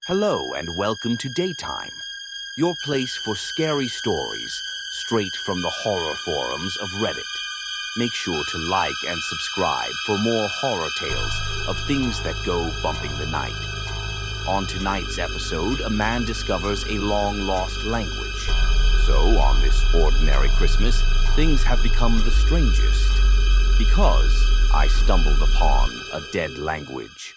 Hello and welcome to Daytime, your place for scary stories straight from the horror forums of Reddit. Make sure to like and subscribe for more horror tales of things that go bumping the night. On tonight's episode, a man discovers a long-lost language. So, on this ordinary Christmas, things have become the strangest. Because I stumbled upon a dead language.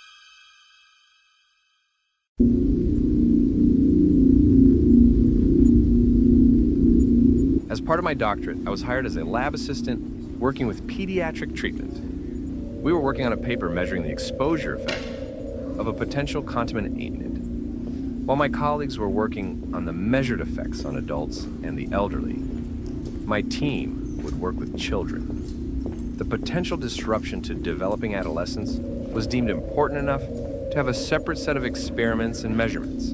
As part of my doctorate, I was hired as a lab assistant working with pediatric treatment. We were working on a paper measuring the exposure effect of a potential contaminant. While my colleagues were working on the measured effects on adults and the elderly, my team would work with children. The potential disruption to developing adolescence was deemed important enough to have a separate set of experiments and measurements.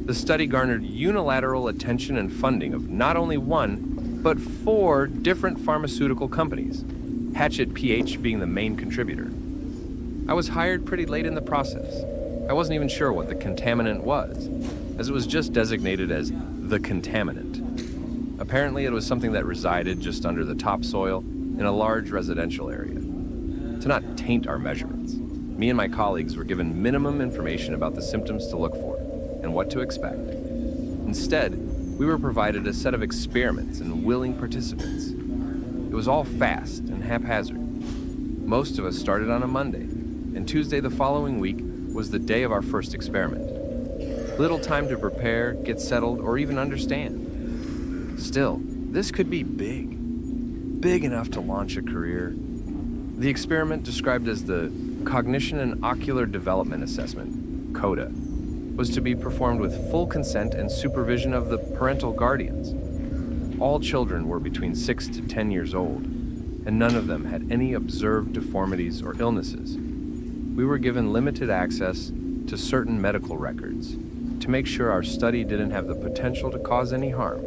The study garnered unilateral attention and funding of not only one, but 4 different pharmaceutical companies, Hatchet PH being the main contributor. I was hired pretty late in the process. I wasn't even sure what the contaminant was, as it was just designated as the contaminant. Apparently it was something that resided just under the topsoil in a large residential area. To not taint our measurements, me and my colleagues were given minimum information about the symptoms to look for and what to expect. Instead, we were provided a set of experiments and willing participants. It was all fast and haphazard. Most of us started on a Monday, and Tuesday the following week was the day of our first experiment. Little time to prepare, get settled, or even understand. Still, this could be big enough to launch a career. The experiment, described as the Cognition and Ocular Development Assessment, CODA, was to be performed with full consent and supervision of the parental guardians. All children were between 6 to 10 years old, and none of them had any observed deformities or illnesses. We were given limited access to certain medical records to make sure our study didn't have the potential to cause any harm.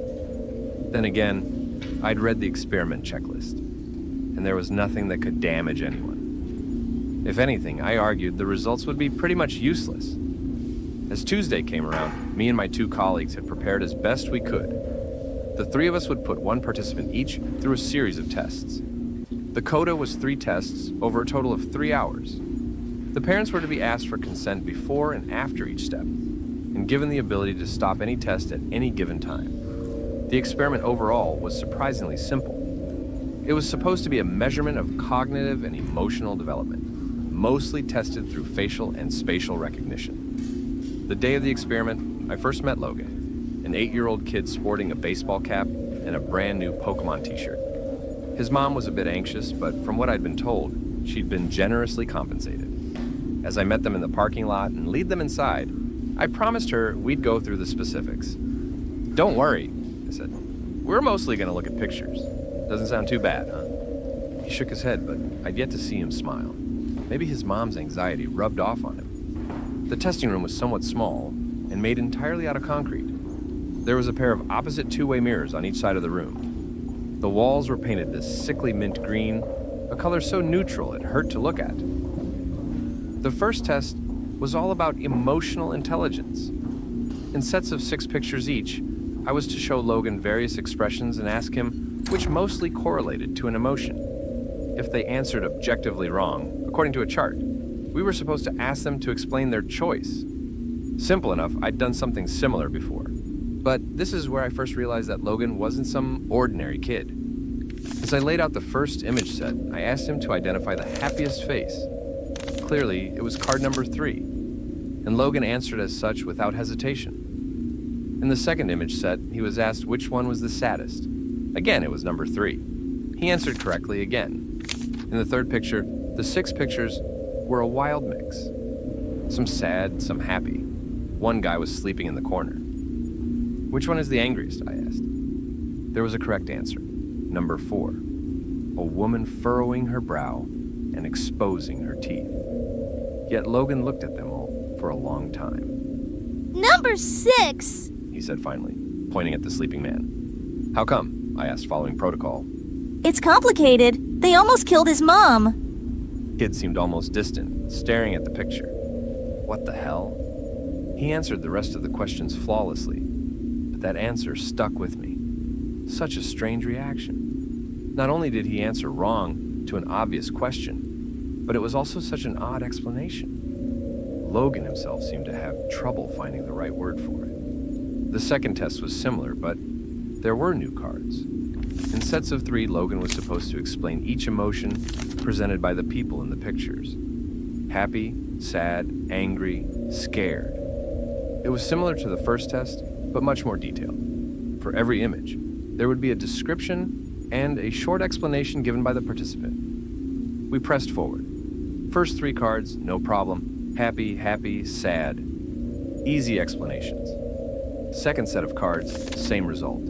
Then again, I'd read the experiment checklist, and there was nothing that could damage anyone. If anything, I argued the results would be pretty much useless. As Tuesday came around, me and my 2 colleagues had prepared as best we could. The 3 of us would put 1 participant each through a series of tests. The CODA was 3 tests over a total of 3 hours. The parents were to be asked for consent before and after each step, and given the ability to stop any test at any given time. The experiment overall was surprisingly simple. It was supposed to be a measurement of cognitive and emotional development, mostly tested through facial and spatial recognition. The day of the experiment, I first met Logan, an 8-year-old kid sporting a baseball cap and a brand new Pokemon t-shirt. His mom was a bit anxious, but from what I'd been told, she'd been generously compensated. As I met them in the parking lot and lead them inside, I promised her we'd go through the specifics. "Don't worry," I said. "We're mostly going to look at pictures. Doesn't sound too bad, huh?" He shook his head, but I'd yet to see him smile. Maybe his mom's anxiety rubbed off on him. The testing room was somewhat small and made entirely out of concrete. There was a pair of opposite 2-way mirrors on each side of the room. The walls were painted this sickly mint green, a color so neutral it hurt to look at. The first test was all about emotional intelligence. In sets of 6 pictures each, I was to show Logan various expressions and ask him which mostly correlated to an emotion. If they answered objectively wrong, according to a chart, we were supposed to ask them to explain their choice. Simple enough, I'd done something similar before. But this is where I first realized that Logan wasn't some ordinary kid. As I laid out the first image set, I asked him to identify the happiest face. Clearly, it was card number 3, and Logan answered as such without hesitation. In the second image set, he was asked which one was the saddest. Again, it was number 3. He answered correctly again. In the third picture, the 6 pictures were a wild mix. Some sad, some happy. One guy was sleeping in the corner. "Which one is the angriest?" I asked. There was a correct answer. Number 4. A woman furrowing her brow and exposing her teeth. Yet Logan looked at them all for a long time. "Number 6, he said finally, pointing at the sleeping man. "How come?" I asked, following protocol. it's complicated. They almost killed his mom." The kid seemed almost distant, staring at the picture. What the hell? He answered the rest of the questions flawlessly, but that answer stuck with me. Such a strange reaction. Not only did he answer wrong to an obvious question, but it was also such an odd explanation. Logan himself seemed to have trouble finding the right word for it. The second test was similar, but there were new cards. In sets of 3, Logan was supposed to explain each emotion presented by the people in the pictures. Happy, sad, angry, scared. It was similar to the first test, but much more detailed. For every image, there would be a description and a short explanation given by the participant. We pressed forward. First 3 cards, no problem. Happy, happy, sad. Easy explanations. Second set of cards, same result.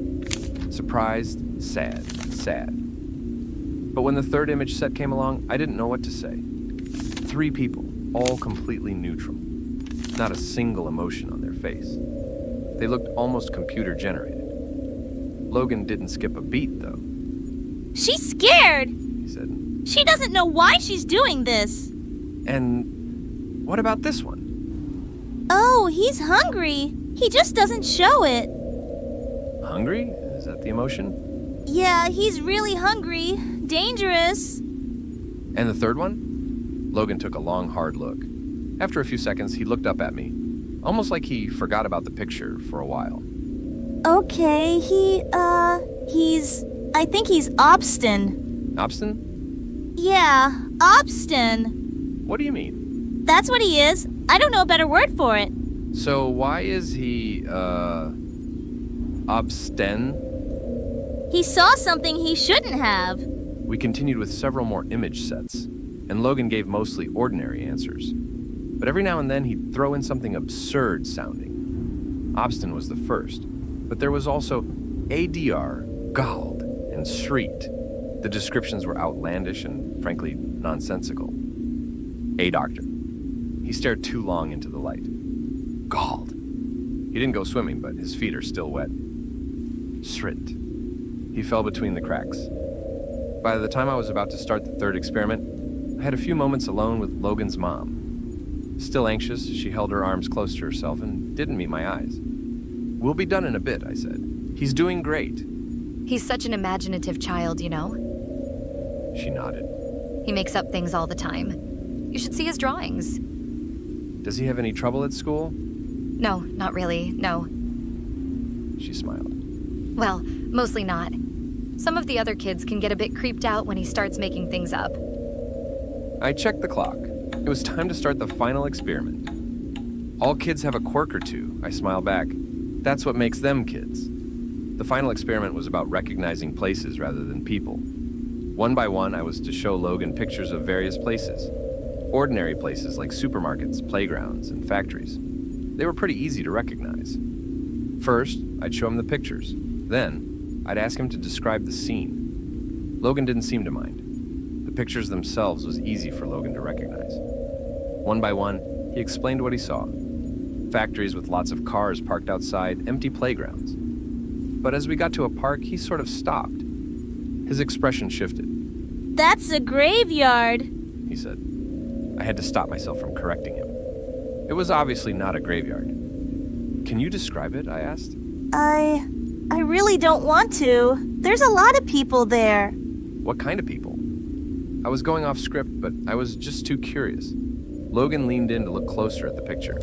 Surprised, sad, sad. But when the third image set came along, I didn't know what to say. 3 people, all completely neutral. Not a single emotion on their face. They looked almost computer-generated. Logan didn't skip a beat, though. She's scared, He said. She doesn't know why she's doing this. And what about this one? Oh, he's hungry. He just doesn't show it. Hungry? Is that the emotion? Yeah, he's really hungry. Dangerous. And the third one? Logan took a long, hard look. After a few seconds, he looked up at me, almost like he forgot about the picture for a while. Okay, I think he's Obstin. Obstin? Yeah, Obstin. What do you mean? That's what he is. I don't know a better word for it. So why is he, obstin? He saw something he shouldn't have. We continued with several more image sets, and Logan gave mostly ordinary answers. But every now and then he'd throw in something absurd sounding. Obstin was the first, but there was also ADR, Gald, and Shriet. The descriptions were outlandish and, frankly, nonsensical. A doctor. He stared too long into the light. Gald. He didn't go swimming, but his feet are still wet. Shrit. He fell between the cracks. By the time I was about to start the third experiment, I had a few moments alone with Logan's mom. Still anxious, she held her arms close to herself and didn't meet my eyes. "We'll be done in a bit," I said. "He's doing great." He's such an imaginative child, you know. She nodded. He makes up things all the time. You should see his drawings. "Does he have any trouble at school?" No, not really, no. She smiled. Well, mostly not. Some of the other kids can get a bit creeped out when he starts making things up. I checked the clock. It was time to start the final experiment. All kids have a quirk or two, I smiled back. That's what makes them kids. The final experiment was about recognizing places rather than people. One by one, I was to show Logan pictures of various places. Ordinary places like supermarkets, playgrounds, and factories. They were pretty easy to recognize. First, I'd show him the pictures. Then, I'd ask him to describe the scene. Logan didn't seem to mind. The pictures themselves was easy for Logan to recognize. One by one, he explained what he saw. Factories with lots of cars parked outside, empty playgrounds. But as we got to a park, he sort of stopped. His expression shifted. That's a graveyard. He said. I had to stop myself from correcting him. It was obviously not a graveyard. Can you describe it? I asked. I really don't want to. There's a lot of people there. What kind of people? I was going off script, but I was just too curious. Logan leaned in to look closer at the picture.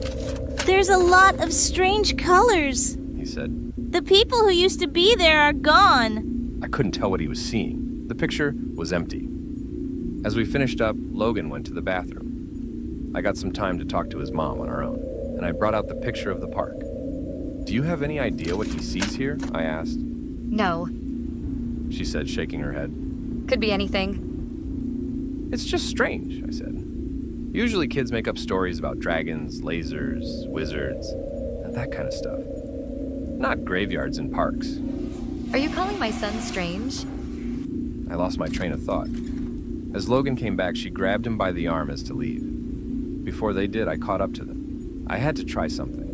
There's a lot of strange colors, he said. The people who used to be there are gone. I couldn't tell what he was seeing. The picture was empty. As we finished up, Logan went to the bathroom. I got some time to talk to his mom on our own, and I brought out the picture of the park. Do you have any idea what he sees here? I asked. No. She said, shaking her head. Could be anything. It's just strange, I said. Usually kids make up stories about dragons, lasers, wizards, and that kind of stuff. Not graveyards and parks. Are you calling my son strange? I lost my train of thought. As Logan came back, she grabbed him by the arm as to leave. Before they did, I caught up to them. I had to try something.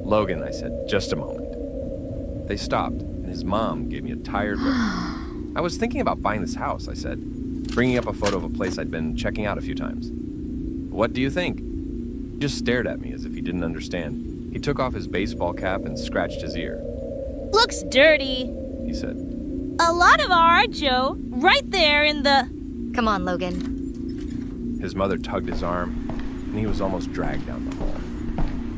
Logan, I said, just a moment. They stopped, and his mom gave me a tired look. I was thinking about buying this house, I said, bringing up a photo of a place I'd been checking out a few times. What do you think? He just stared at me as if he didn't understand. He took off his baseball cap and scratched his ear. Looks dirty. He said, A lot of art, Joe. Right there in the... Come on, Logan. His mother tugged his arm, and he was almost dragged down the hall.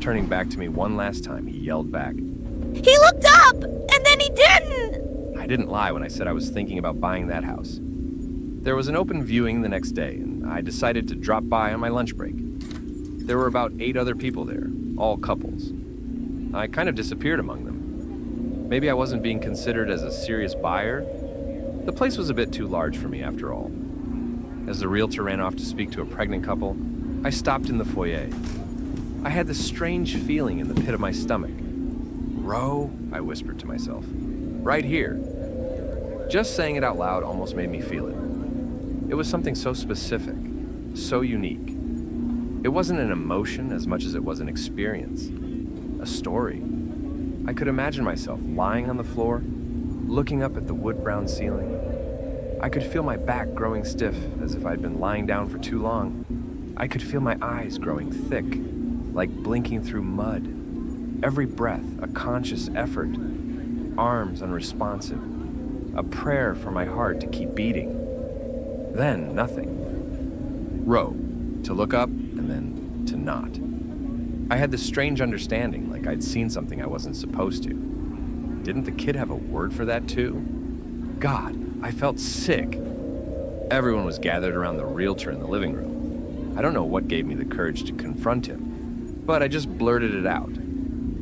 Turning back to me one last time, he yelled back, He looked up, and then he didn't! I didn't lie when I said I was thinking about buying that house. There was an open viewing the next day, and I decided to drop by on my lunch break. There were about 8 other people there, all couples. I kind of disappeared among them. Maybe I wasn't being considered as a serious buyer. The place was a bit too large for me after all. As the realtor ran off to speak to a pregnant couple, I stopped in the foyer. I had this strange feeling in the pit of my stomach. Ro, I whispered to myself. Right here. Just saying it out loud almost made me feel it. It was something so specific, so unique. It wasn't an emotion as much as it was an experience, a story. I could imagine myself lying on the floor, looking up at the wood-brown ceiling. I could feel my back growing stiff as if I'd been lying down for too long. I could feel my eyes growing thick, like blinking through mud. Every breath a conscious effort, arms unresponsive, a prayer for my heart to keep beating. Then nothing. Ro, to look up and then to not. I had this strange understanding, like I'd seen something I wasn't supposed to. Didn't the kid have a word for that too? God, I felt sick. Everyone was gathered around the realtor in the living room. I don't know what gave me the courage to confront him, but I just blurted it out.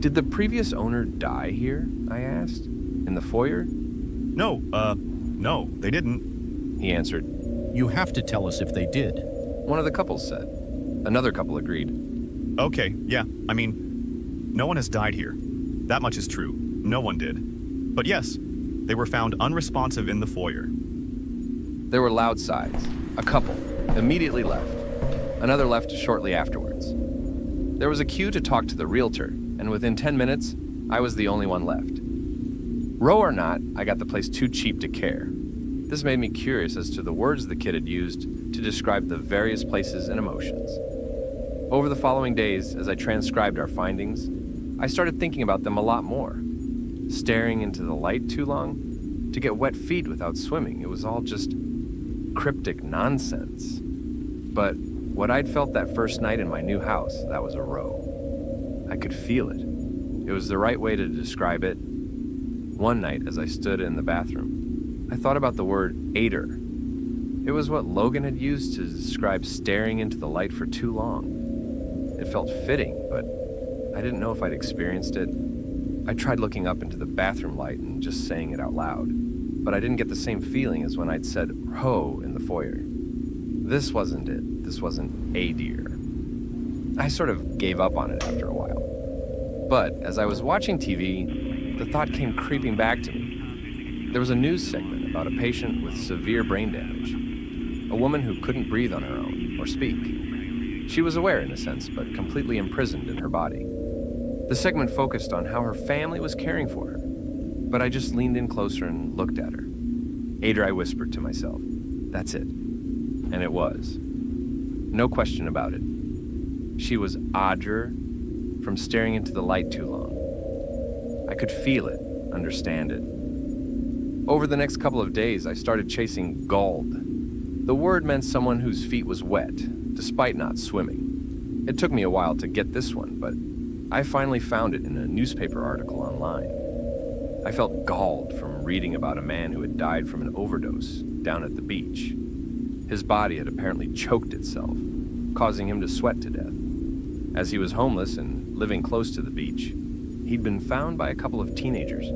Did the previous owner die here? I asked. In the foyer? No, they didn't. He answered. You have to tell us if they did. One of the couples said. Another couple agreed. Okay, yeah, I mean, no one has died here. That much is true. No one did. But yes, they were found unresponsive in the foyer. There were loud sighs. A couple immediately left. Another left shortly afterwards. There was a queue to talk to the realtor, and within 10 minutes, I was the only one left. Ro or not, I got the place too cheap to care. This made me curious as to the words the kid had used to describe the various places and emotions. Over the following days, as I transcribed our findings, I started thinking about them a lot more. Staring into the light too long? To get wet feet without swimming, it was all just cryptic nonsense. But what I'd felt that first night in my new house, that was a Ro. I could feel it. It was the right way to describe it. One night, as I stood in the bathroom, I thought about the word aider. It was what Logan had used to describe staring into the light for too long. It felt fitting, but I didn't know if I'd experienced it. I tried looking up into the bathroom light and just saying it out loud, but I didn't get the same feeling as when I'd said "ho" in the foyer. This wasn't it. This wasn't a deer. I sort of gave up on it after a while. But as I was watching TV, the thought came creeping back to me. There was a news segment about a patient with severe brain damage, a woman who couldn't breathe on her own or speak. She was aware in a sense, but completely imprisoned in her body. The segment focused on how her family was caring for her, but I just leaned in closer and looked at her. Aider, I whispered to myself. That's it. And it was. No question about it. She was Audra from staring into the light too long. I could feel it, understand it. Over the next couple of days, I started chasing Gald. The word meant someone whose feet was wet, despite not swimming. It took me a while to get this one, but I finally found it in a newspaper article online. I felt galled from reading about a man who had died from an overdose down at the beach. His body had apparently choked itself, causing him to sweat to death. As he was homeless and living close to the beach, he'd been found by a couple of teenagers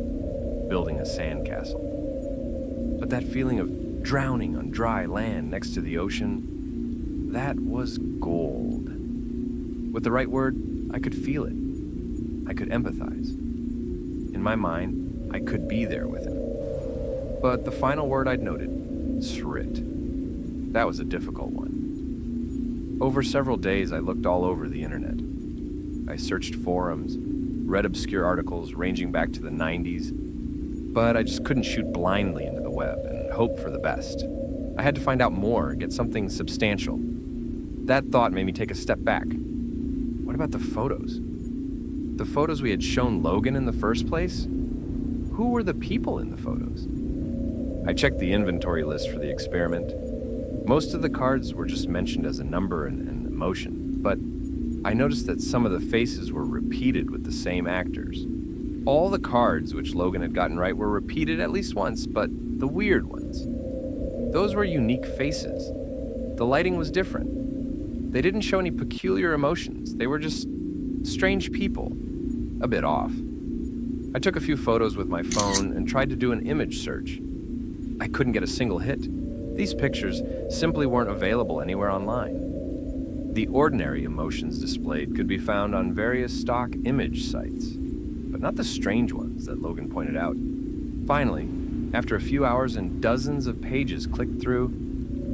building a sandcastle. But that feeling of drowning on dry land next to the ocean, that was gold. With the right word, I could feel it. I could empathize. In my mind, I could be there with him. But the final word I'd noted, Srit. That was a difficult one. Over several days, I looked all over the internet. I searched forums, read obscure articles ranging back to the 90s, but I just couldn't shoot blindly into the web and hope for the best. I had to find out more, get something substantial. That thought made me take a step back. What about the photos? The photos we had shown Logan in the first place? Who were the people in the photos? I checked the inventory list for the experiment. Most of the cards were just mentioned as a number and emotion, but I noticed that some of the faces were repeated with the same actors. All the cards which Logan had gotten right were repeated at least once, but the weird ones, those were unique faces. The lighting was different. They didn't show any peculiar emotions. They were just strange people, a bit off. I took a few photos with my phone and tried to do an image search. I couldn't get a single hit. These pictures simply weren't available anywhere online. The ordinary emotions displayed could be found on various stock image sites, but not the strange ones that Logan pointed out. Finally, after a few hours and dozens of pages clicked through,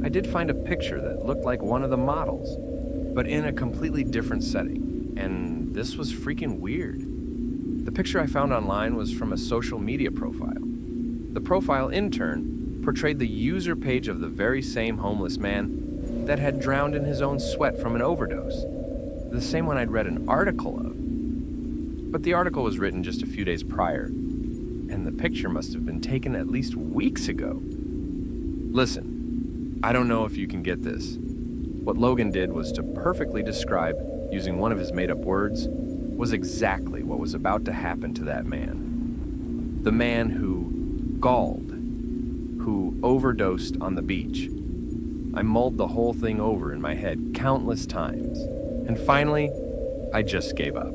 I did find a picture that looked like one of the models, but in a completely different setting, and this was freaking weird. The picture I found online was from a social media profile. The profile, in turn, portrayed the user page of the very same homeless man that had drowned in his own sweat from an overdose. The same one I'd read an article of. But the article was written just a few days prior, and the picture must have been taken at least weeks ago. Listen, I don't know if you can get this. What Logan did was to perfectly describe, using one of his made-up words, was exactly what was about to happen to that man. The man who galled, who overdosed on the beach. I mulled the whole thing over in my head countless times, and finally, I just gave up.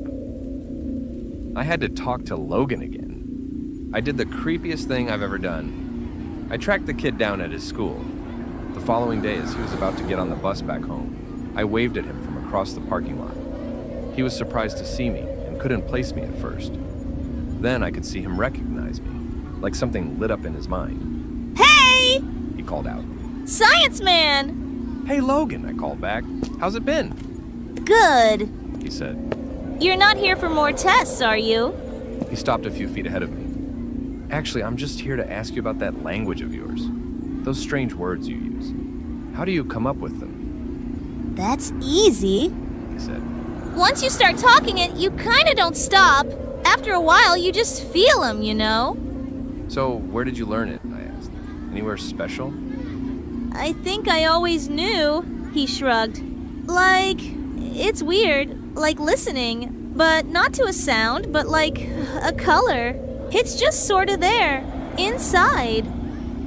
I had to talk to Logan again. I did the creepiest thing I've ever done. I tracked the kid down at his school. The following day, as he was about to get on the bus back home, I waved at him from across the parking lot. He was surprised to see me and couldn't place me at first. Then I could see him recognize me, like something lit up in his mind. Hey! He called out. Science man! Hey Logan, I called back. How's it been? Good. He said. You're not here for more tests, are you? He stopped a few feet ahead of me. Actually, I'm just here to ask you about that language of yours. Those strange words you use. How do you come up with them? That's easy. He said. Once you start talking it, you kinda don't stop. After a while, you just feel them, you know? So, where did you learn it? I asked. Anywhere special? I think I always knew, he shrugged. Like, it's weird, like listening, but not to a sound, but like a color. It's just sorta there, inside.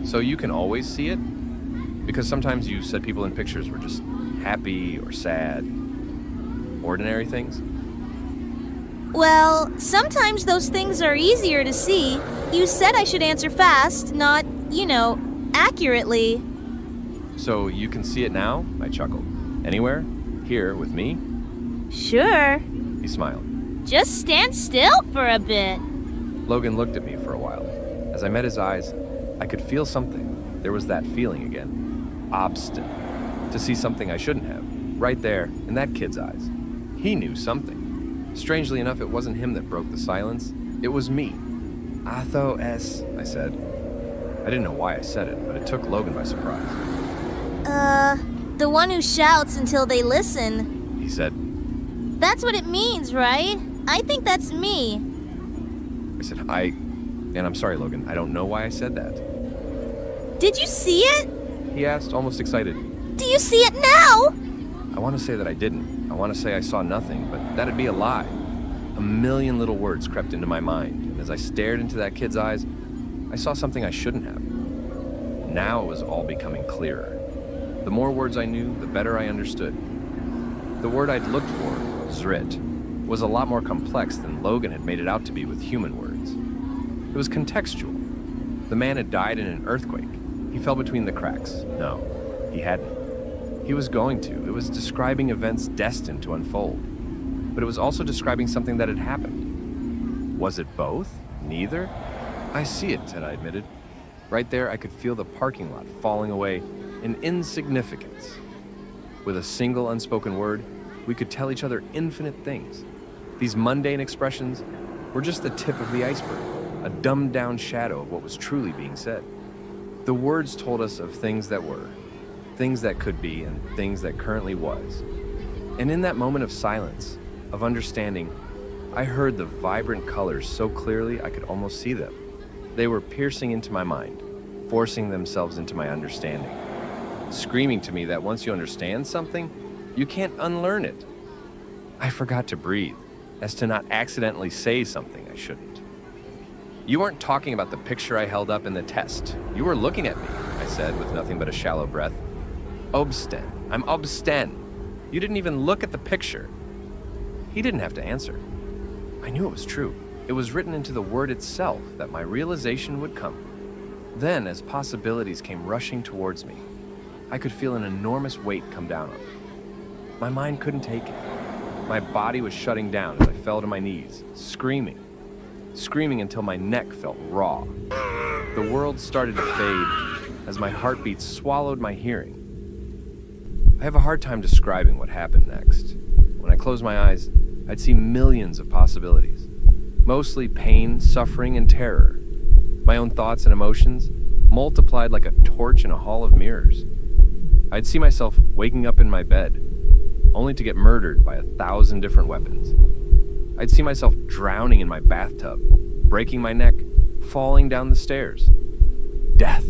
So you can always see it? Because sometimes you said people in pictures were just happy or sad. Ordinary things? Well, sometimes those things are easier to see. You said I should answer fast, not, accurately. So you can see it now? I chuckled. Anywhere? Here, with me? Sure. He smiled. Just stand still for a bit. Logan looked at me for a while. As I met his eyes, I could feel something. There was that feeling again. Obstinate. To see something I shouldn't have. Right there, in that kid's eyes. He knew something. Strangely enough, it wasn't him that broke the silence. It was me. Atho S, I said. I didn't know why I said it, but it took Logan by surprise. The one who shouts until they listen. He said. That's what it means, right? I think that's me. I said, and I'm sorry, Logan. I don't know why I said that. Did you see it? He asked, almost excited. Do you see it now? I want to say that I didn't. I want to say I saw nothing, but that'd be a lie. A million little words crept into my mind, and as I stared into that kid's eyes, I saw something I shouldn't have. Now it was all becoming clearer. The more words I knew, the better I understood. The word I'd looked for, Zrit, was a lot more complex than Logan had made it out to be with human words. It was contextual. The man had died in an earthquake. He fell between the cracks. No, he hadn't. He was going to. It was describing events destined to unfold. But it was also describing something that had happened. Was it both? Neither? I see it, Ted, I admitted. Right there, I could feel the parking lot falling away in insignificance. With a single unspoken word, we could tell each other infinite things. These mundane expressions were just the tip of the iceberg, a dumbed-down shadow of what was truly being said. The words told us of things that were, things that could be, and things that currently was. And in that moment of silence, of understanding, I heard the vibrant colors so clearly I could almost see them. They were piercing into my mind, forcing themselves into my understanding, screaming to me that once you understand something, you can't unlearn it. I forgot to breathe, as to not accidentally say something I shouldn't. You weren't talking about the picture I held up in the test. You were looking at me, I said with nothing but a shallow breath. Obsten. I'm Obsten. You didn't even look at the picture. He didn't have to answer. I knew it was true. It was written into the word itself that my realization would come. Then, as possibilities came rushing towards me, I could feel an enormous weight come down on me. My mind couldn't take it. My body was shutting down as I fell to my knees, screaming until my neck felt raw. The world started to fade as my heartbeat swallowed my hearing. I have a hard time describing what happened next. When I closed my eyes, I'd see millions of possibilities, mostly pain, suffering, and terror. My own thoughts and emotions multiplied like a torch in a hall of mirrors. I'd see myself waking up in my bed, only to get murdered by 1,000 different weapons. I'd see myself drowning in my bathtub, breaking my neck, falling down the stairs. Death.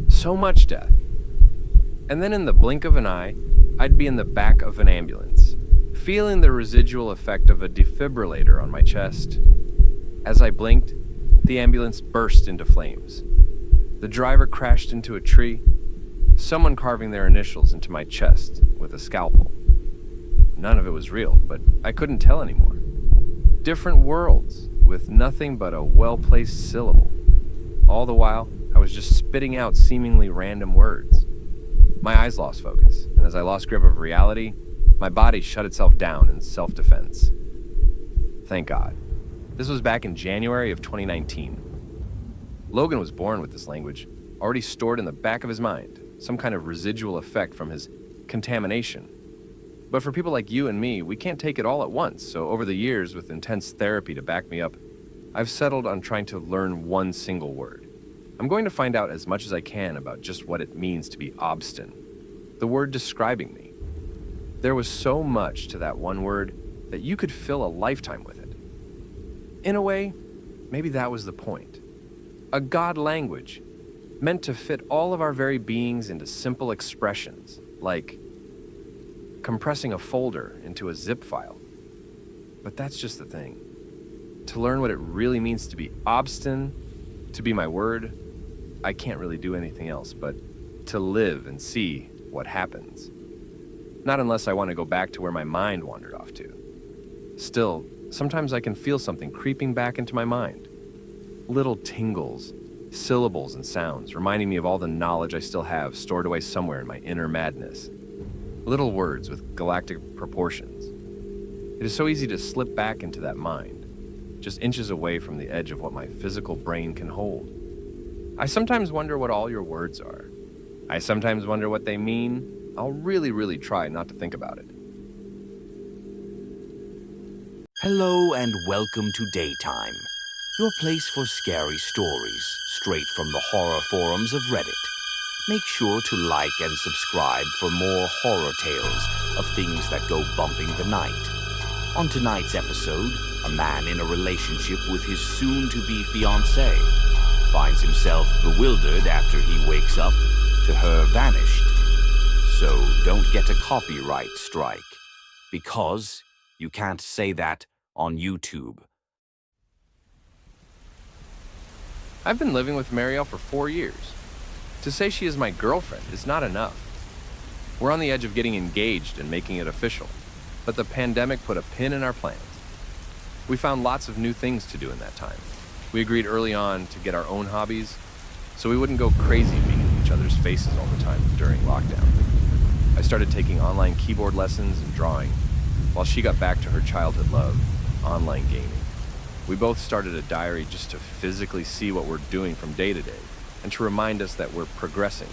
So much death. And then in the blink of an eye, I'd be in the back of an ambulance, feeling the residual effect of a defibrillator on my chest. As I blinked, the ambulance burst into flames. The driver crashed into a tree, someone carving their initials into my chest with a scalpel. None of it was real, but I couldn't tell anymore. Different worlds with nothing but a well-placed syllable. All the while, I was just spitting out seemingly random words. My eyes lost focus, and as I lost grip of reality, my body shut itself down in self-defense. Thank God. This was back in January of 2019. Logan was born with this language, already stored in the back of his mind, some kind of residual effect from his contamination. But for people like you and me, we can't take it all at once, so over the years, with intense therapy to back me up, I've settled on trying to learn one single word. I'm going to find out as much as I can about just what it means to be obstinate, the word describing me. There was so much to that one word that you could fill a lifetime with it. In a way, maybe that was the point. A God language, meant to fit all of our very beings into simple expressions, like compressing a folder into a zip file. But that's just the thing. To learn what it really means to be obstinate, to be my word, I can't really do anything else but to live and see what happens. Not unless I want to go back to where my mind wandered off to. Still, sometimes I can feel something creeping back into my mind. Little tingles, syllables and sounds reminding me of all the knowledge I still have stored away somewhere in my inner madness. Little words with galactic proportions. It is so easy to slip back into that mind, just inches away from the edge of what my physical brain can hold. I sometimes wonder what all your words are. I sometimes wonder what they mean. I'll really try not to think about it. Hello and welcome to Daytime, your place for scary stories, straight from the horror forums of Reddit. Make sure to like and subscribe for more horror tales of things that go bumping the night. On tonight's episode, a man in a relationship with his soon-to-be fiancée finds himself bewildered after he wakes up to her vanished. So don't get a copyright strike, because you can't say that on YouTube. I've been living with Marielle for 4 years. To say she is my girlfriend is not enough. We're on the edge of getting engaged and making it official, but the pandemic put a pin in our plans. We found lots of new things to do in that time. We agreed early on to get our own hobbies, so we wouldn't go crazy being in each other's faces all the time during lockdown. I started taking online keyboard lessons and drawing, while she got back to her childhood love, online gaming. We both started a diary just to physically see what we're doing from day to day, and to remind us that we're progressing.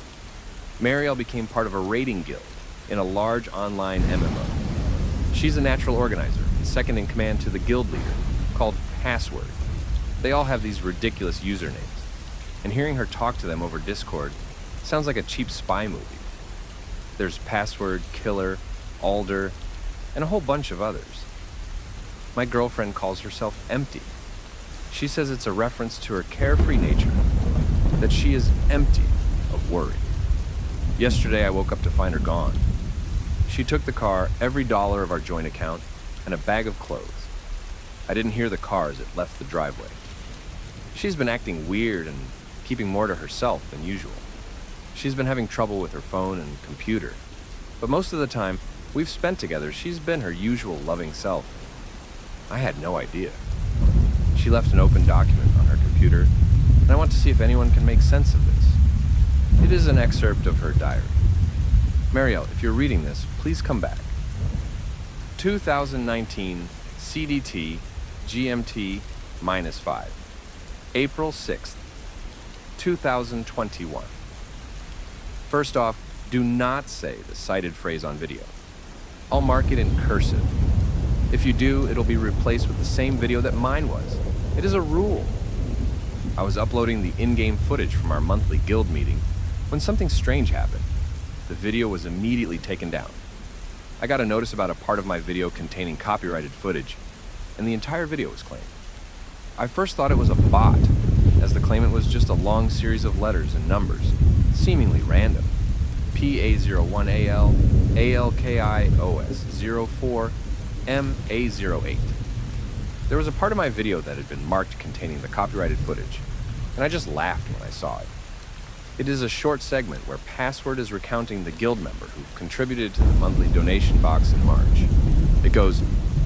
Marielle became part of a raiding guild in a large online MMO. She's a natural organizer and second in command to the guild leader, called Password. They all have these ridiculous usernames, and hearing her talk to them over Discord sounds like a cheap spy movie. There's Password, Killer, Alder, and a whole bunch of others. My girlfriend calls herself empty. She says it's a reference to her carefree nature, that she is empty of worry. Yesterday, I woke up to find her gone. She took the car, every dollar of our joint account, and a bag of clothes. I didn't hear the car as it left the driveway. She's been acting weird and keeping more to herself than usual. She's been having trouble with her phone and computer, but most of the time we've spent together, she's been her usual loving self. I had no idea. She left an open document on her computer, and I want to see if anyone can make sense of this. It is an excerpt of her diary. Marielle, if you're reading this, please come back. 2019 CDT GMT -5. April 6th, 2021. First off, do not say the cited phrase on video. I'll mark it in cursive. If you do, it'll be replaced with the same video that mine was. It is a rule. I was uploading the in-game footage from our monthly guild meeting when something strange happened. The video was immediately taken down. I got a notice about a part of my video containing copyrighted footage, and the entire video was claimed. I first thought it was a bot, as the claimant was just a long series of letters and numbers, seemingly random. PA01AL, ALKIOS04, MA08. There was a part of my video that had been marked containing the copyrighted footage, and I just laughed when I saw it. It is a short segment where Password is recounting the guild member who contributed to the monthly donation box in March. It goes,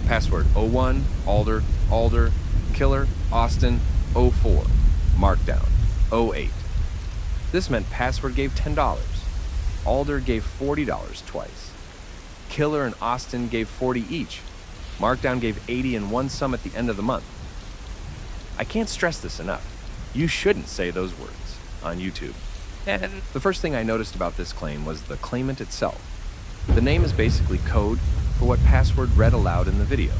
Password 01, Alder, Killer, Austin, 04, Markdown, 08. This meant Password gave $10. Alder gave $40 twice. Killer and Austin gave $40 each. Markdown gave $80 in one sum at the end of the month. I can't stress this enough. You shouldn't say those words on YouTube. And the first thing I noticed about this claim was the claimant itself. The name is basically code for what Password read aloud in the video.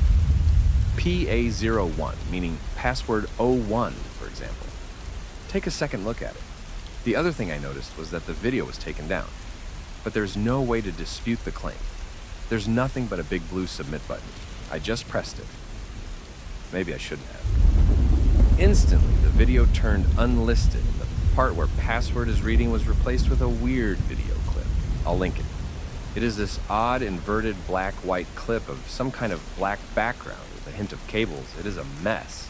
PA01, meaning Password 01, for example. Take a second look at it. The other thing I noticed was that the video was taken down, but there's no way to dispute the claim. There's nothing but a big blue submit button. I just pressed it. Maybe I shouldn't have. Instantly, the video turned unlisted, and the part where Password is reading was replaced with a weird video clip. I'll link it. It is this odd inverted black-white clip of some kind of black background with a hint of cables. It is a mess.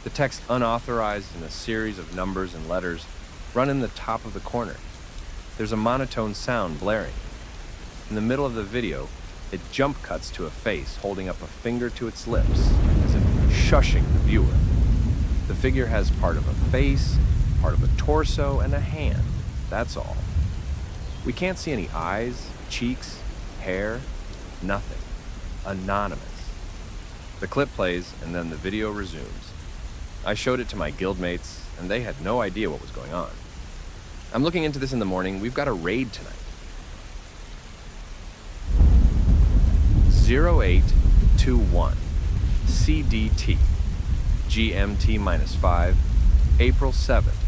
The text unauthorized in a series of numbers and letters run in the top of the corner. There's a monotone sound blaring. In the middle of the video, it jump cuts to a face holding up a finger to its lips, as if shushing the viewer. The figure has part of a face, part of a torso, and a hand. That's all. We can't see any eyes, cheeks, hair, nothing. Anonymous. The clip plays, and then the video resumes. I showed it to my guildmates, and they had no idea what was going on. I'm looking into this in the morning. We've got a raid tonight. 0821 CDT GMT -5 April 7th,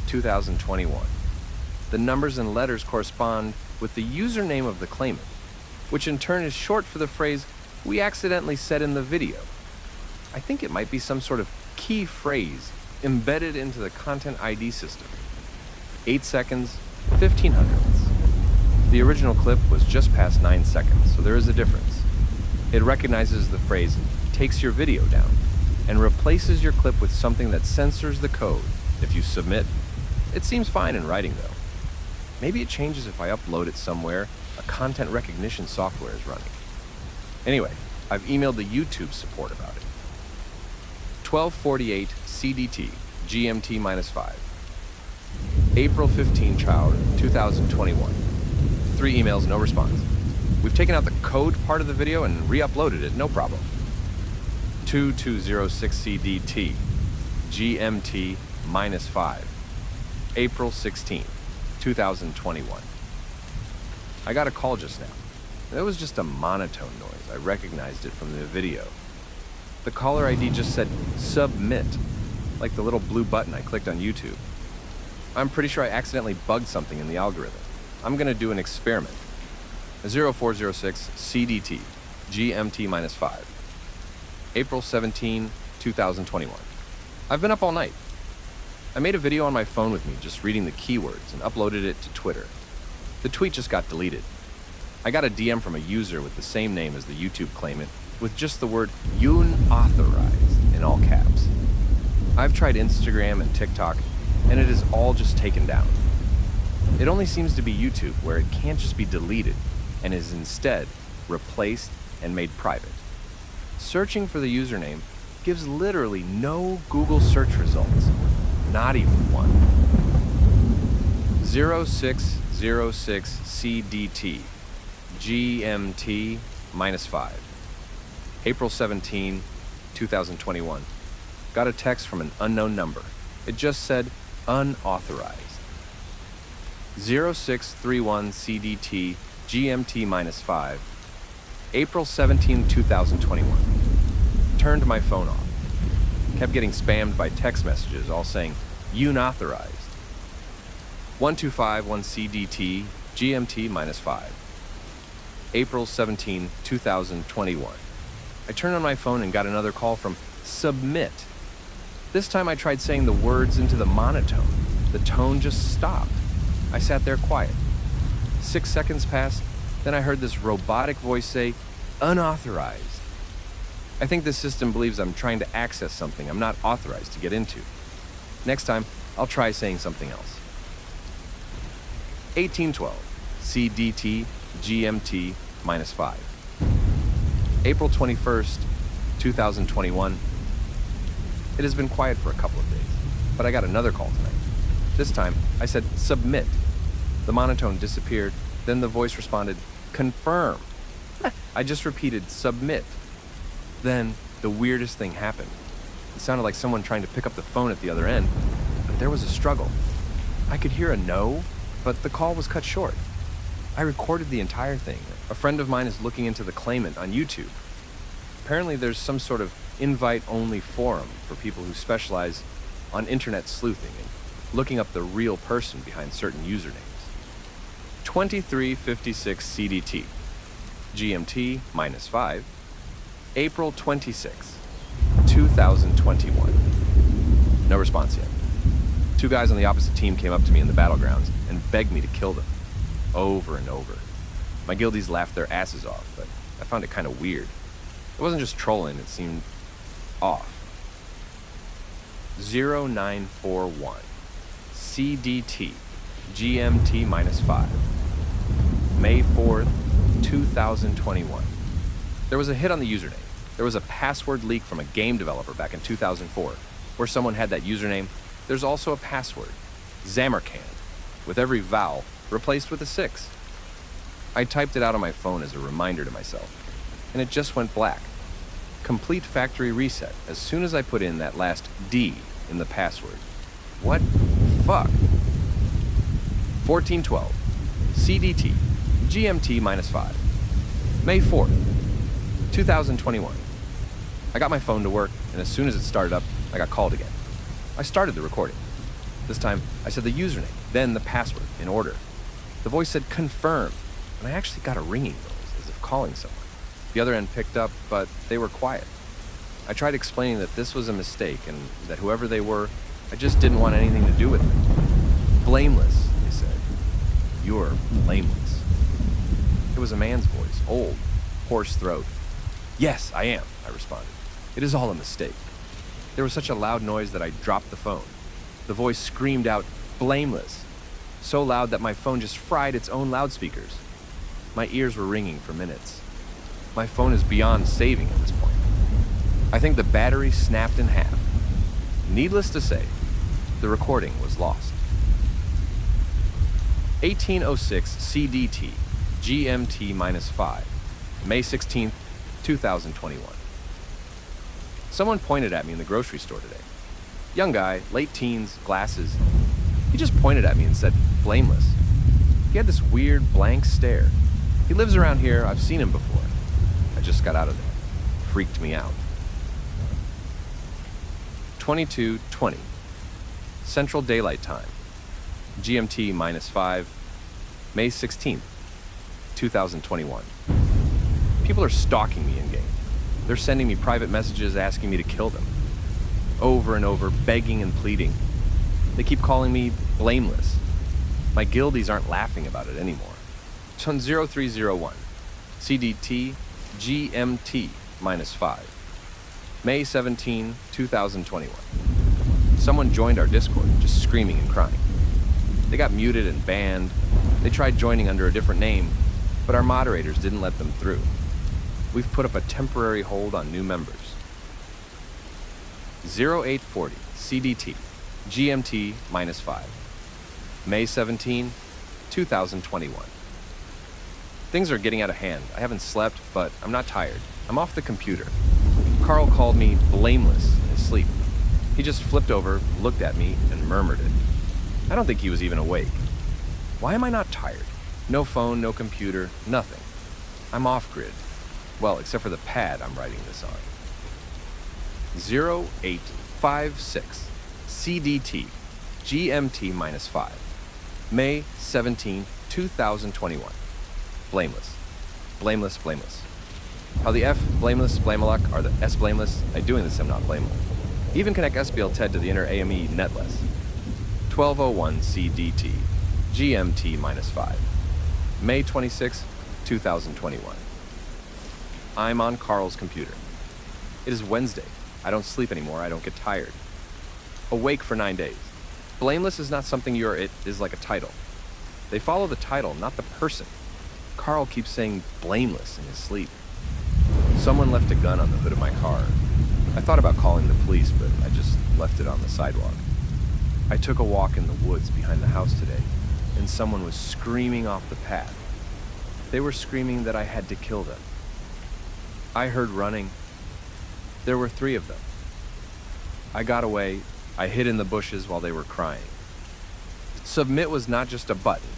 2021. The numbers and letters correspond with the username of the claimant, which in turn is short for the phrase we accidentally said in the video. I think it might be some sort of key phrase embedded into the content ID system. 8 seconds, 15 hundredths. The original clip was just past 9 seconds, so there is a difference. It recognizes the phrase, takes your video down, and replaces your clip with something that censors the code if you submit. It seems fine in writing, though. Maybe it changes if I upload it somewhere a content recognition software is running. Anyway, I've emailed the YouTube support about it. 1248 CDT GMT -5 April 15 child 2021. 3 emails, no response. We've taken out the code part of the video and re-uploaded it, no problem. 2206 CDT GMT -5 April 16, 2021. I got a call just now. It was just a monotone noise. I recognized it from the video. The caller ID just said submit, like the little blue button I clicked on YouTube. I'm pretty sure I accidentally bugged something in the algorithm. I'm gonna do an experiment. 0406 CDT GMT -5 April 17, 2021. I've been up all night. I made a video on my phone with me just reading the keywords and uploaded it to Twitter. The tweet just got deleted. I got a DM from a user with the same name as the YouTube claimant with just the word unauthorized in all caps. I've tried Instagram and TikTok, and it is all just taken down. It only seems to be YouTube where it can't just be deleted and is instead replaced and made private. Searching for the username gives literally no Google search results, not even one. 0606CDT GMT -5. April 17, 2021. Got a text from an unknown number. It just said unauthorized. 0631CDT GMT -5. April 17, 2021. Turned my phone off. Kept getting spammed by text messages all saying unauthorized. 1251CDT GMT -5. April 17, 2021. I turned on my phone and got another call from submit. This time I tried saying the words into the monotone. The tone just stopped. I sat there quiet. 6 seconds passed, then I heard this robotic voice say, unauthorized. I think this system believes I'm trying to access something I'm not authorized to get into. Next time, I'll try saying something else. 1812, CDT, GMT, -5. April 21st, 2021. It has been quiet for a couple of days, but I got another call tonight. This time, I said, submit. The monotone disappeared, then the voice responded, confirm. I just repeated, submit. Then, the weirdest thing happened. It sounded like someone trying to pick up the phone at the other end, but there was a struggle. I could hear a no, but the call was cut short. I recorded the entire thing. A friend of mine is looking into the claimant on YouTube. Apparently there's some sort of invite-only forum for people who specialize on internet sleuthing and looking up the real person behind certain usernames. 2356 CDT, GMT -5, April 26, 2021. No response yet. 2 guys on the opposite team came up to me in the battlegrounds and begged me to kill them, over and over. My guildies laughed their asses off, but I found it kind of weird. It wasn't just trolling, it seemed off. 0941, CDT, GMT -5, May 4th, 2021. There was a hit on the username. There was a password leak from a game developer back in 2004, where someone had that username. There's also a password, Zamercand, with every vowel replaced with a 6. I typed it out on my phone as a reminder to myself, and it just went black. Complete factory reset as soon as I put in that last D in the password. What fuck? 1412, CDT, GMT -5, May 4th, 2021. I got my phone to work, and as soon as it started up, I got called again. I started the recording. This time, I said the username, then the password, in order. The voice said confirm, and I actually got a ringing noise, as if calling someone. The other end picked up, but they were quiet. I tried explaining that this was a mistake, and that whoever they were, I just didn't want anything to do with them. Blameless, they said. You're blameless. It was a man's voice, old, hoarse throat. Yes, I am, I responded. It is all a mistake. There was such a loud noise that I dropped the phone. The voice screamed out, blameless, so loud that my phone just fried its own loudspeakers. My ears were ringing for minutes. My phone is beyond saving at this point. I think the battery snapped in half. Needless to say, the recording was lost. 1806 CDT, GMT -5, May 16th, 2021. Someone pointed at me in the grocery store today. Young guy, late teens, glasses. He just pointed at me and said, blameless. He had this weird blank stare. He lives around here, I've seen him before. I just got out of there. Freaked me out. 2220, Central Daylight Time, GMT -5, May 16th, 2021. People are stalking me in-game. They're sending me private messages asking me to kill them. Over and over, begging and pleading. They keep calling me blameless. My guildies aren't laughing about it anymore. It's on 0301, CDT, GMT -5, May 17, 2021. Someone joined our Discord, just screaming and crying. They got muted and banned. They tried joining under a different name, but our moderators didn't let them through. We've put up a temporary hold on new members. 0840, CDT, GMT -5, May 17, 2021. Things are getting out of hand. I haven't slept, but I'm not tired. I'm off the computer. Carl called me blameless in his sleep. He just flipped over, looked at me, and murmured it. I don't think he was even awake. Why am I not tired? No phone, no computer, nothing. I'm off-grid. Well, except for the pad I'm writing this on. 0856, CDT, GMT -5, May 17, 2021. Blameless. Blameless, blameless. How the F, blameless, blameless are the S blameless, I doing this I'm not blameless. Even connect SBL TED to the inner AME netless. 1201 CDT, GMT -5, May 26, 2021. I'm on Carl's computer. It is Wednesday. I don't sleep anymore. I don't get tired. Awake for 9 days. Blameless is not something you're, it is like a title. They follow the title, not the person. Carl keeps saying blameless in his sleep. Someone left a gun on the hood of my car. I thought about calling the police, but I just left it on the sidewalk. I took a walk in the woods behind the house today, and someone was screaming off the path. They were screaming that I had to kill them. I heard running. There were 3 of them. I got away. I hid in the bushes while they were crying. Submit was not just a button.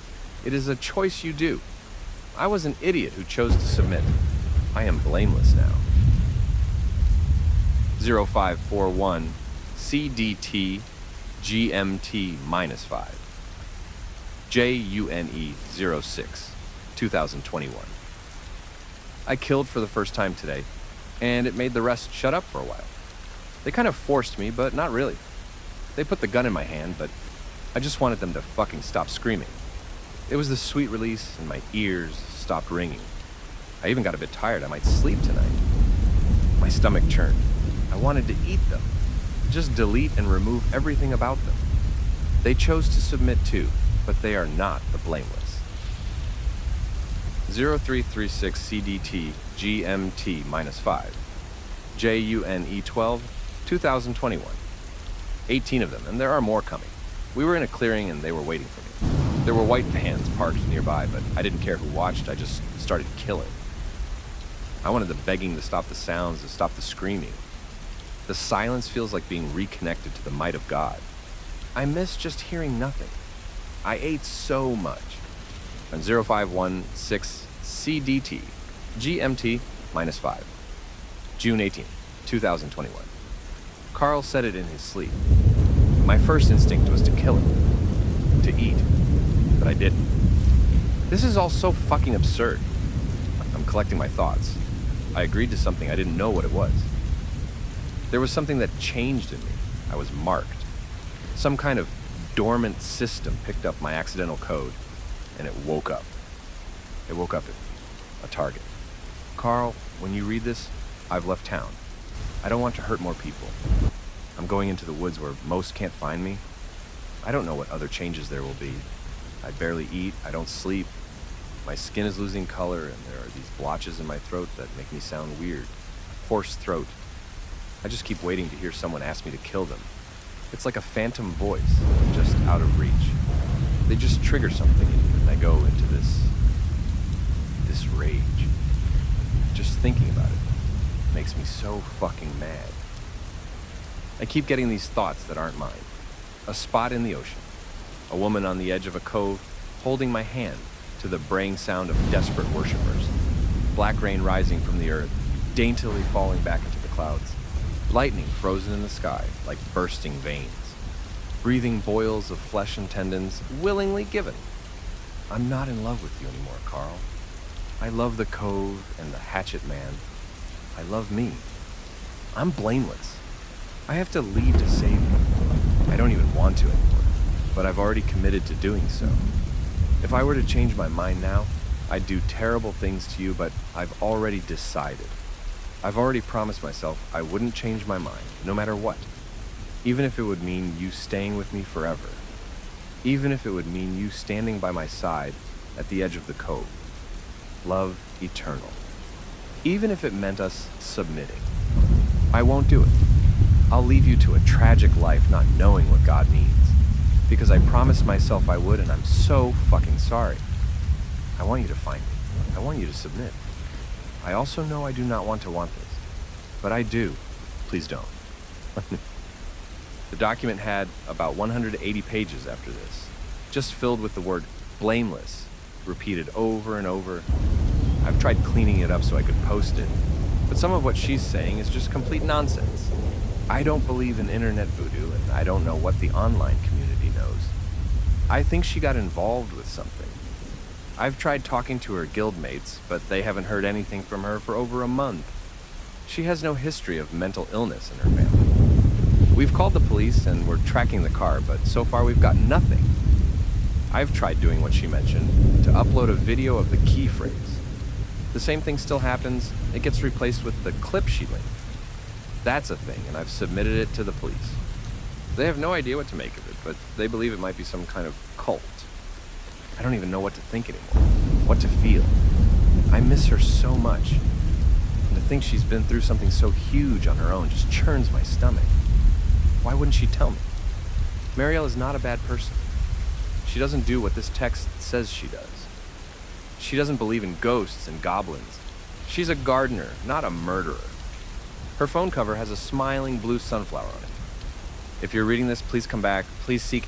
It is a choice you do. I was an idiot who chose to submit. I am blameless now. 0541, CDT, GMT -5, JUNE 06, 2021. I killed for the first time today, and it made the rest shut up for a while. They kind of forced me, but not really. They put the gun in my hand, but I just wanted them to fucking stop screaming. It was the sweet release, and my ears stopped ringing. I even got a bit tired. I might sleep tonight. My stomach churned. I wanted to eat them. Just delete and remove everything about them. They chose to submit too, but they are not the blameless. 0336 CDT GMT -5, JUNE 12, 2021. 18 of them, and there are more coming. We were in a clearing and they were waiting for me. There were white vans parked nearby, but I didn't care who watched. I just started killing. I wanted the begging to stop the sounds, to stop the screaming. The silence feels like being reconnected to the might of God. I miss just hearing nothing. I ate so much. On 0516 CDT, GMT -5, June 18, 2021. Carl said it in his sleep. My first instinct was to kill him, to eat, but I didn't. This is all so fucking absurd. I'm collecting my thoughts. I agreed to something I didn't know what it was. There was something that changed in me. I was marked. Some kind of dormant system picked up my accidental code, and it woke up. It woke up at a target. Carl, when you read this, I've left town. I don't want to hurt more people. I'm going into the woods where most can't find me. I don't know what other changes there will be. I barely eat, I don't sleep. My skin is losing color, and there are these blotches in my throat that make me sound weird. Hoarse throat. I just keep waiting to hear someone ask me to kill them. It's like a phantom voice, just out of reach. They just trigger something in me, and I go into this rage. Just thinking about it makes me so fucking mad. I keep getting these thoughts that aren't mine. A spot in the ocean. A woman on the edge of a cove holding my hand to the braying sound of desperate worshipers. Black rain rising from the earth, daintily falling back into the clouds. Lightning frozen in the sky like bursting veins. Breathing boils of flesh and tendons willingly given. I'm not in love with you anymore, Carl. I love the cove and the hatchet man. I love me. I'm blameless. I have to leave to save you. I don't even want to anymore, but I've already committed to doing so. If I were to change my mind now, I'd do terrible things to you, but I've already decided. I've already promised myself I wouldn't change my mind, no matter what. Even if it would mean you staying with me forever. Even if it would mean you standing by my side at the edge of the cove. Love eternal. Even if it meant us submitting. I won't do it. I'll leave you to a tragic life not knowing what God means. Because I promised myself I would, and I'm so fucking sorry. I want you to find me. I want you to submit. I also know I do not want this. But I do. Please don't. The document had about 180 pages after this, just filled with the word blameless, repeated over and over. I've tried cleaning it up so I could post it, but some of what she's saying is just complete nonsense. I don't believe in internet voodoo, and I don't know what the online community knows. I think she got involved with something. I've tried talking to her guildmates, but they haven't heard anything from her for over a month. She has no history of mental illness in her family. We've called the police and we're tracking the car, but so far we've got nothing. I've tried doing what she mentioned, to upload a video of the key phrase. The same thing still happens. It gets replaced with the clip she linked. That's a thing, and I've submitted it to the police. They have no idea what to make of it, but they believe it might be some kind of cult. I don't even know what to think anymore, what to feel. I miss her so much. And to think she's been through something so huge on her own just churns my stomach. Why wouldn't she tell me? Marielle is not a bad person. She doesn't do what this text says she does. She doesn't believe in ghosts and goblins. She's a gardener, not a murderer. Her phone cover has a smiling blue sunflower on it. If you're reading this, please come back. Please seek